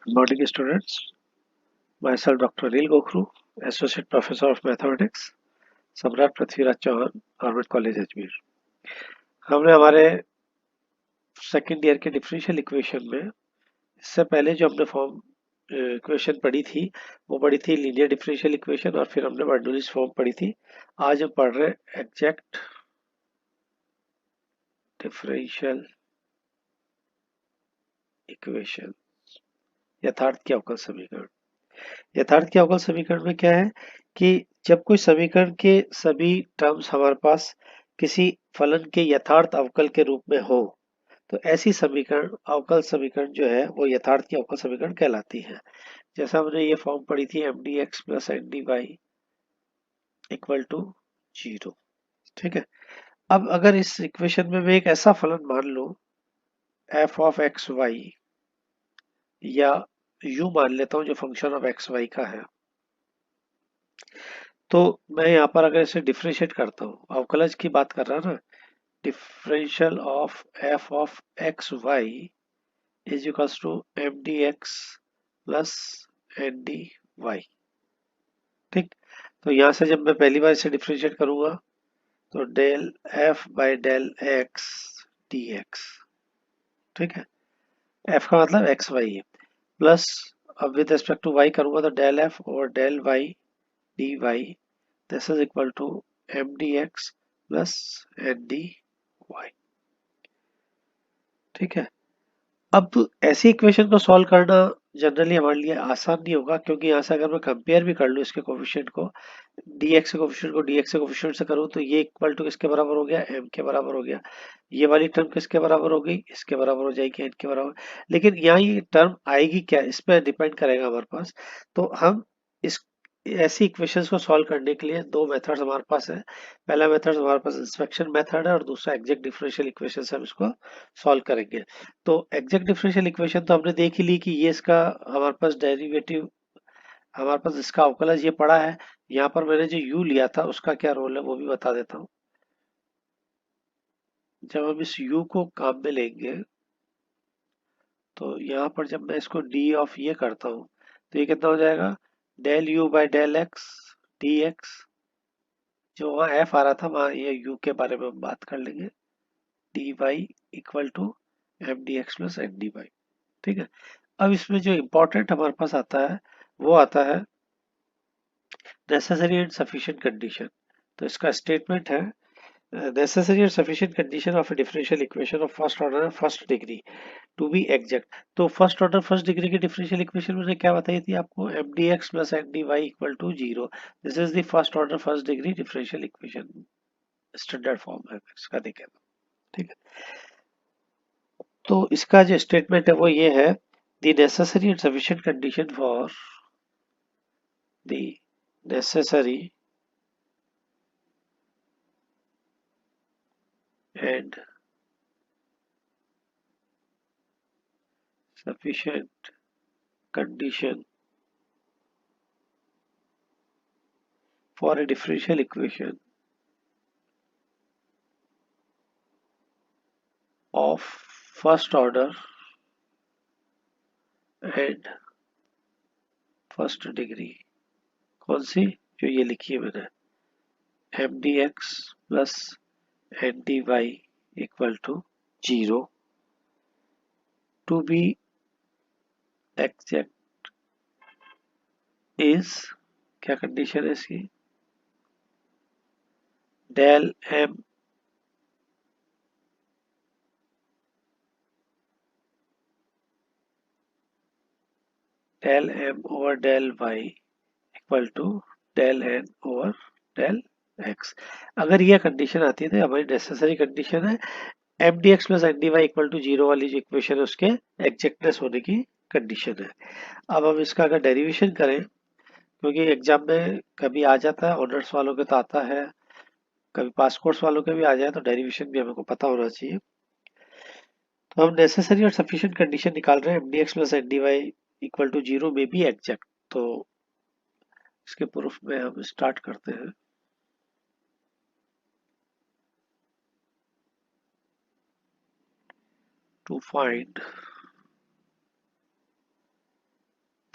Good morning, students. Myself, Dr. Anil Gokhru, Associate Professor of Mathematics, सम्राट Prithviraj Chauhan, government college Ajmer. हमने हमारे second year के differential equation में इससे पहले जो हमने फॉर्म इक्वेशन पढ़ी थी वो पढ़ी थी लीनियर डिफरेंशियल इक्वेशन और फिर हमने बर्नौलीज फॉर्म पढ़ी थी। आज हम पढ़ रहे हैं एग्जैक्ट डिफरेंशियल इक्वेशन, यथार्थ के अवकल समीकरण। यथार्थ के अवकल समीकरण में क्या है कि जब कोई समीकरण के सभी टर्म्स हमारे पास किसी फलन के यथार्थ अवकल के रूप में हो तो ऐसी समीकरण अवकल समीकरण जो है वो यथार्थ की अवकल समीकरण कहलाती है। जैसा हमने ये फॉर्म पढ़ी थी M D x plus N D Y equal to 0। ठीक है। अब अगर इस इक्वेशन में मैं एक ऐसा फलन मान लूं एफ ऑफ एक्स वाई या यू मान लेता हूं जो फंक्शन ऑफ एक्स वाई का है, तो मैं यहाँ पर अगर इसे डिफरेंशिएट करता हूँ, अवकलज की बात कर रहा ना, differential of F of X Y is equals to M D x plus N D Y. ठीक। तो यहाँ से जब मैं पहली बार इसे डिफरेंशिएट करूंगा तो del f by del x D x. ठीक है। एफ का मतलब एक्स वाई है, प्लस अब विद रिस्पेक्ट टू वाई करूंगा तो डेल एफ और del Y D y, this is equal to M D x plus N D Y. ठीक है। अब ऐसी इक्वेशन को सॉल्व करना जनरली हमारे लिए आसान नहीं होगा, क्योंकि यहाँ से अगर मैं कंपेयर भी कर लूँ इसके कोफिशिएंट को, dx के कोफिशिएंट को dx के कोफिशिएंट से करूँ तो ये इक्वल टू किसके बराबर हो गया, m के बराबर हो गया। ये वाली टर्म किसके बराबर हो गई, इसके बराबर हो जाएगी, n के बराबर। लेकिन यहाँ ये टर्म आएगी क्या, इस पर डिपेंड करेगा हमारे पास। तो हम इस ऐसी इक्वेशंस को सॉल्व करने के लिए दो मेथड्स हमारे पास है। पहला मेथड हमारे पास इंस्पेक्शन मेथड है और दूसरा एग्जैक्ट डिफरेंशियल इक्वेशन से हम इसको सॉल्व करेंगे। तो एग्जैक्ट डिफरेंशियल इक्वेशन तो हमने देख ही ली कि ये इसका हमारे पास डेरिवेटिव, हमारे पास इसका अवकलज ये पड़ा है। यहाँ पर मैंने जो u लिया था उसका क्या रोल है वो भी बता देता हूँ। जब हम इस u को काम में लेंगे तो यहाँ पर जब मैं इसको d ऑफ ये करता हूँ तो ये कितना हो जाएगा, del u by del x D x. जो वहाँ f आ रहा था वहाँ ये u के बारे में हम बात कर लेंगे, d Y equal to M D x plus N D Y. ठीक है। अब इसमें जो इम्पोर्टेंट हमारे पास आता है वो आता है नेसेसरी एंड सफिशिएंट कंडीशन। तो इसका स्टेटमेंट है necessary and sufficient condition of a differential equation of first order and first degree to be exact। तो फर्स्ट ऑर्डर फर्स्ट डिग्री की डिफरेंशियल इक्वेशन मैंने क्या बताई थी आपको, m D x plus N D Y equal to 0। This is the first order first degree differential equation, standard form है इसका देखें तो। ठीक है। तो इसका जो स्टेटमेंट है वो ये है, the necessary and sufficient condition for the necessary and sufficient condition for a differential equation of first order and first degree। कौन सी, जो ये लिखी है मैंने, m D x plus N D Y equal to 0 to be exact is, क्या condition है इसकी, del m over del y equal to del n over del x. अगर यह कंडीशन आती है तो हमारी नेसेसरी कंडीशन है m D x plus N D Y equal to 0 वाली जो इक्वेशन है उसके एग्जैक्टनेस होने की कंडीशन है। अब हम इसका अगर डेरिवेशन करें, क्योंकि एग्जाम में कभी आ जाता है, ऑनर्स वालों के तो आता है, कभी पास कोर्स वालों के भी आ जाए, तो डेरिवेशन भी हमको पता होना चाहिए। तो हम नेसेसरी और सफिशिएंट कंडीशन निकाल रहे हैं, m D x plus N D Y equal to 0 में भी एग्जैक्ट। तो इसके प्रूफ में हम स्टार्ट करते हैं। To find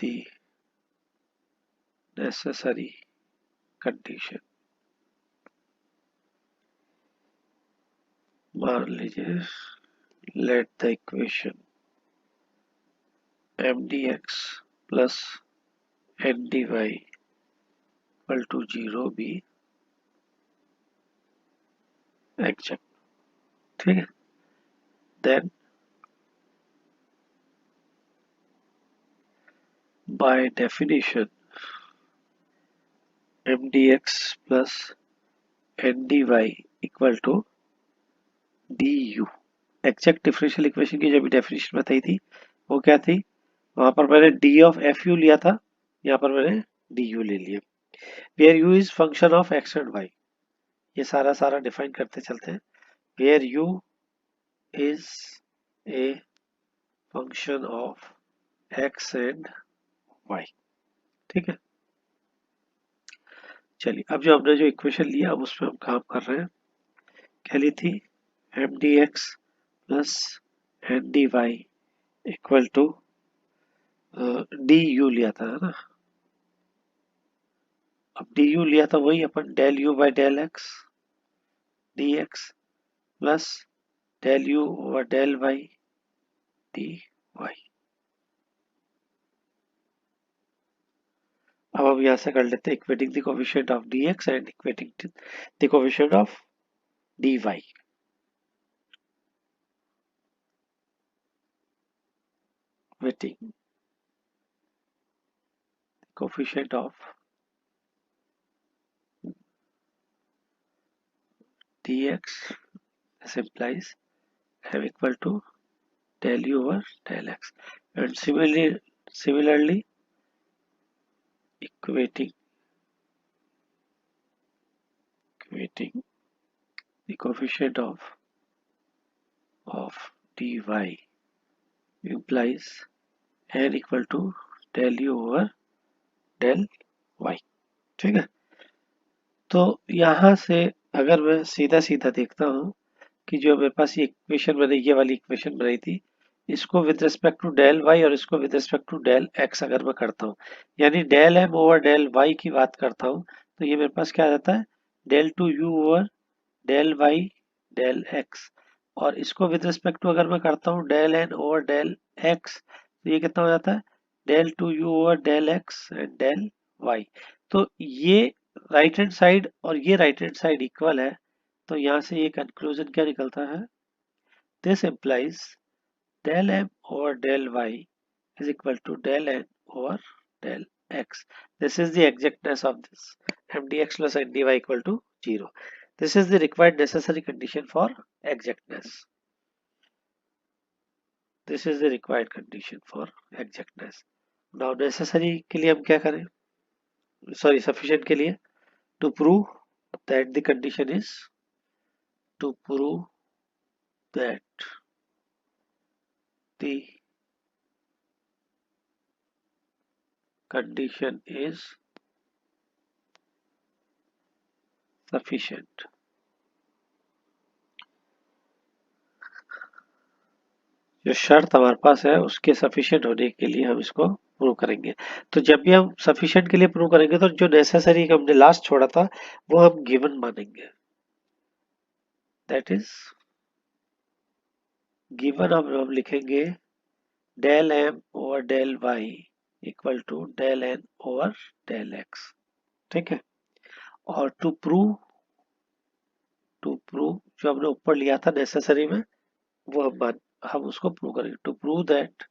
the necessary condition. मान लीजिए let the equation mdx plus ndy equal to 0 be exact। ठीक है, then by definition mdx plus ndy equal to du। Exact differential equation की जो भी डेफिनेशन बताई थी वो क्या थी, वहां पर मैंने d ऑफ एफ यू लिया था, यहाँ पर मैंने डी यू ले लिया। Where u is function of x and y, ये सारा सारा डिफाइन करते चलते हैं। Where u is a function of x and y. ठीक है, चलिए अब जो हमने जो इक्वेशन लिया अब उसमें हम काम कर रहे हैं। क्या ली थी, M D x plus N D Y equal to d u लिया था, है ना। अब डी यू लिया था वही अपन del U by del x D x plus del you over del Y D Y. अब हम यहाँ से कर लेते हैं equating the coefficient of D X and equating the coefficient of D Y. Equating coefficient of dx, this implies m equal to del u over del x, and similarly equating the coefficient of dy implies n equal to del u over del y। ठीक है, तो यहाँ से अगर मैं सीधा सीधा देखता हूँ कि जो मेरे पास ये इक्वेशन मैंने ये वाली इक्वेशन बनाई थी, इसको with respect to del y और इसको with respect to del x अगर मैं करता हूँ, यानी del m over del y की बात करता हूँ, तो ये मेरे पास क्या आ जाता है, del two u over del y del x. और इसको विद रिस्पेक्ट टू अगर मैं करता हूँ del n over del x, तो ये कितना हो जाता है, del two u over del x and del y. तो ये राइट हैंड साइड और ये राइट हैंड साइड इक्वल है, तो यहाँ से ये कंक्लूजन क्या निकलता है, this implies del m over del y is equal to del n over del x। This is the exactness of this mdx plus ndy equal to 0। This is the required necessary condition for exactness। This is the required condition for exactness। Now necessary के लिए हम क्या करें, sorry sufficient के लिए, to prove that the condition is, to prove that the condition is sufficient। जो शर्त हमारे पास है उसके सफिशिएंट होने के लिए हम इसको प्रूव करेंगे। तो जब भी हम सफिशिएंट के लिए प्रूव करेंगे तो जो नेसेसरी हमने लास्ट छोड़ा था वो हम गिवन मानेंगे। दैट इज गिवन हम लिखेंगे del m over del y equal to del n over del x. ठीक है, और टू प्रूव जो हमने ऊपर लिया था नेसेसरी में वो हम उसको प्रूव करेंगे। To prove that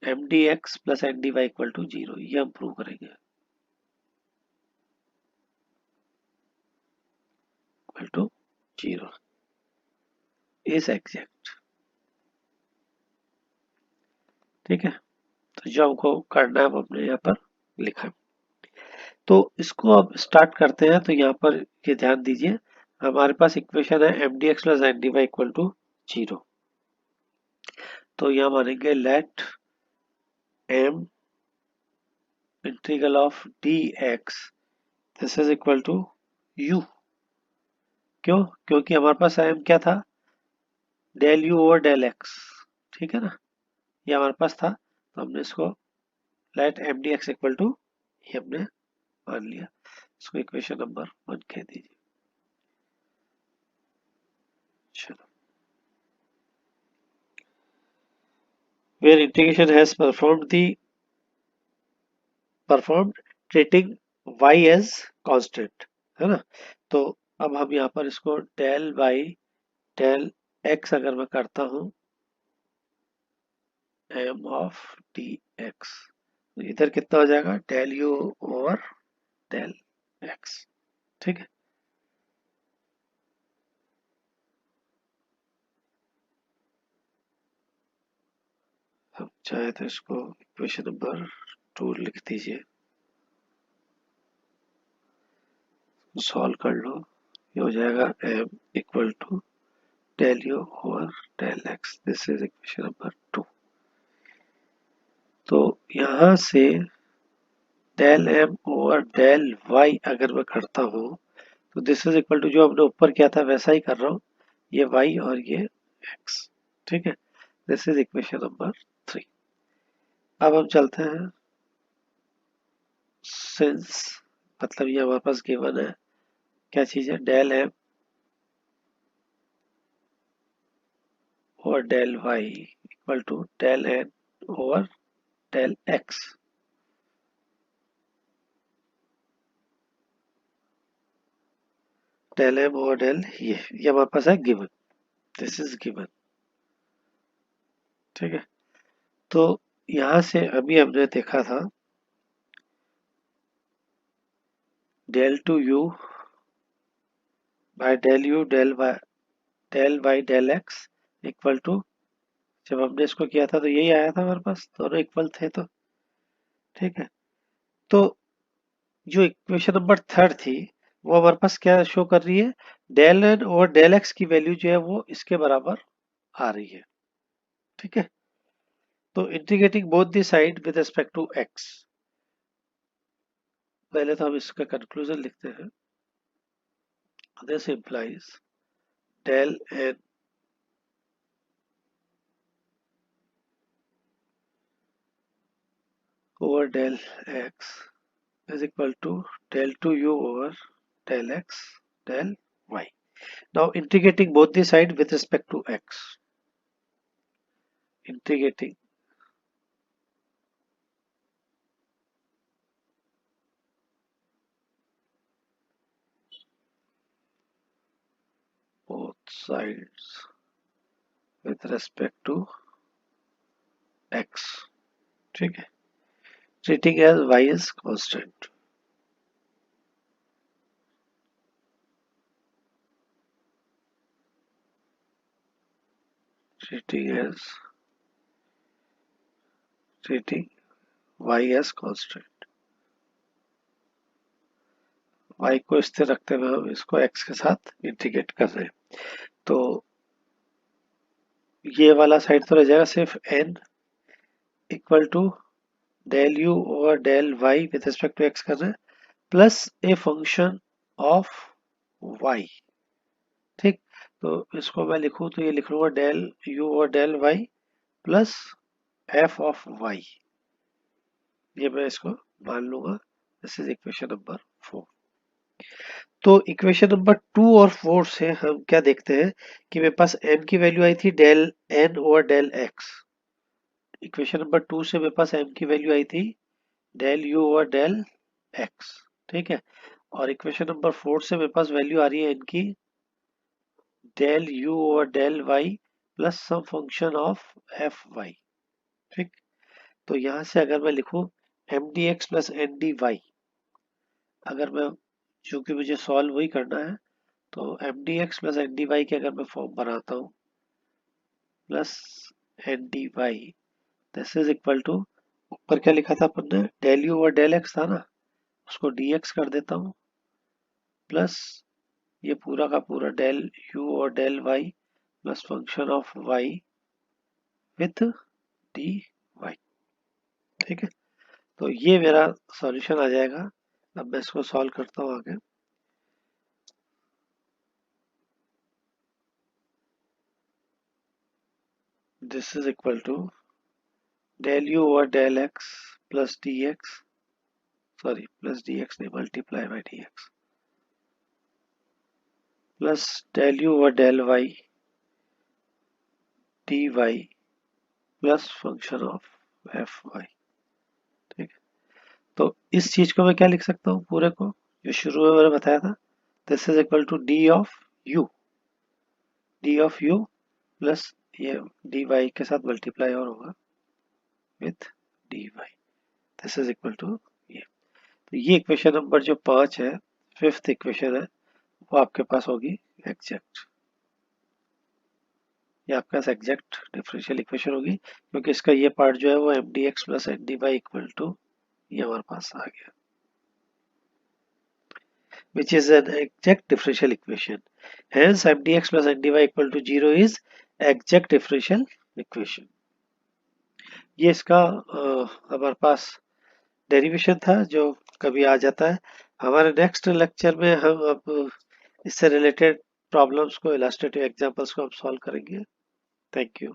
m D x plus N D Y equal to 0, ये हम प्रूव करेंगे, इक्वल टू 0 इज एग्जैक्ट। ठीक है, तो जो हमको करना है वो हमने यहाँ पर लिखा है। तो इसको अब स्टार्ट करते हैं। तो यहाँ पर ये ध्यान दीजिए, हमारे पास इक्वेशन है m D x plus N D Y equal to 0। तो यहाँ मानेंगे let m integral of D x this is equal to u. क्यों, क्योंकि हमारे पास एम क्या था, del you over del x. ठीक है ना, ये हमारे पास था, तो हमने इसको let m D x equal to, ये हमने मान लिया, इसको इक्वेशन नंबर 1 कह दीजिए। चलो, where integration has performed treating y as constant, है ना। तो अब हम यहाँ पर इसको डेल बाई डेल x अगर मैं करता हूँ m ऑफ डी एक्स, तो इधर कितना हो जाएगा, del you over del x. ठीक है, हम चाहे तो इसको इक्वेशन नंबर 2 लिख दीजिए, सॉल्व कर लो, ये हो जाएगा m equal to del you over del x, this is equation number 2। तो यहाँ से del m over del y अगर मैं करता हूँ तो दिस इज इक्वल टू, जो हमने ऊपर किया था वैसा ही कर रहा हूँ, ये वाई और ये एक्स। ठीक है, दिस इज इक्वेशन नंबर 3। अब हम चलते हैं, सिंस मतलब ये हमारे पास गिवन है, क्या चीज है, del m over del y equal to del n over del x. Del m over del, ये हमारे पास है गिवन, दिस इज गिवन। ठीक है, तो यहां से अभी हमने देखा था del two u by del u del by del x equal to, जब हमने इसको किया था तो यही आया था हमारे पास, दोनों इक्वल थे तो। ठीक है, तो जो इक्वेशन नंबर 3 थी वो हमारे पास क्या शो कर रही है, डेल एन और डेल एक्स की वैल्यू जो है वो इसके बराबर आ रही है। ठीक है, तो integrating both the side with respect to x, पहले तो हम इसका कंक्लूजन लिखते हैं, this implies del n over del x is equal to del 2u over del x del y. Now integrating both the side with respect to x. Integrating both sides with respect to x. ठीक है, treating as y is constant. Treating y as constant. y को स्थिर रखते हुए हम इसको x के साथ इंटीग्रेट कर रहे हैं, तो ये वाला साइड तो रह जाएगा सिर्फ n equal to del you over del y with respect to x कर रहे हैं, plus a function of y. ठीक, तो इसको मैं लिखूं तो ये लिख लूंगा डेल यू और del y plus f of y, ये मैं इसको मान लूंगा, दिस इज इक्वेशन नंबर 4। तो इक्वेशन नंबर 2 और 4 से हम क्या देखते हैं कि मेरे पास m की वैल्यू आई थी del n over del x, equation number 2 से मेरे पास m की वैल्यू आई थी del u over del x। ठीक है, और इक्वेशन नंबर 4 से मेरे पास वैल्यू आ रही है इनकी del u over del y plus some function of F Y. ठीक, तो यहां से अगर मैं लिखूं m D x plus N D y, अगर मैं, चूंकि मुझे सॉल्व वही करना है, तो m D x plus N D y के अगर मैं फॉर्म बनाता हूँ plus N D y, this is equal to, ऊपर क्या लिखा था अपन ने, del you over del x था ना, उसको डी एक्स कर देता हूँ, प्लस ये पूरा का पूरा डेल यू और del y plus function of y with d Y. ठीक है, तो ये मेरा सॉल्यूशन आ जाएगा। अब मैं इसको सॉल्व करता हूँ आगे, this is equal to del you over del X plus D X, sorry plus D X नहीं, multiply by D x plus del you और del Y D Y plus function of F Y. ठीक है, तो इस चीज को मैं क्या लिख सकता हूँ पूरे को, जो शुरू में मैंने बताया था, this is equal to d of u plus ये डी वाई के साथ मल्टीप्लाई और होगा with d y, this is equal to ये। तो ये इक्वेशन नंबर जो 5 है, फिफ्थ इक्वेशन है, वो आपके पास होगी एग्जैक्ट, ये आपके पास एग्जैक्ट डिफरेंशियल इक्वेशन होगी, क्योंकि इसका ये पार्ट जो है वो m D x plus N D Y equal to ये हमारे पास आ गया, which is an exact differential equation. Hence, mdx plus ndy equal to 0 is exact differential equation. ये इसका हमारे पास डेरिवेशन था जो कभी आ जाता है। हमारे नेक्स्ट लेक्चर में हम अब इससे रिलेटेड प्रॉब्लम्स को, इलस्ट्रेटिव एग्जांपल्स को हम सॉल्व करेंगे। Thank you.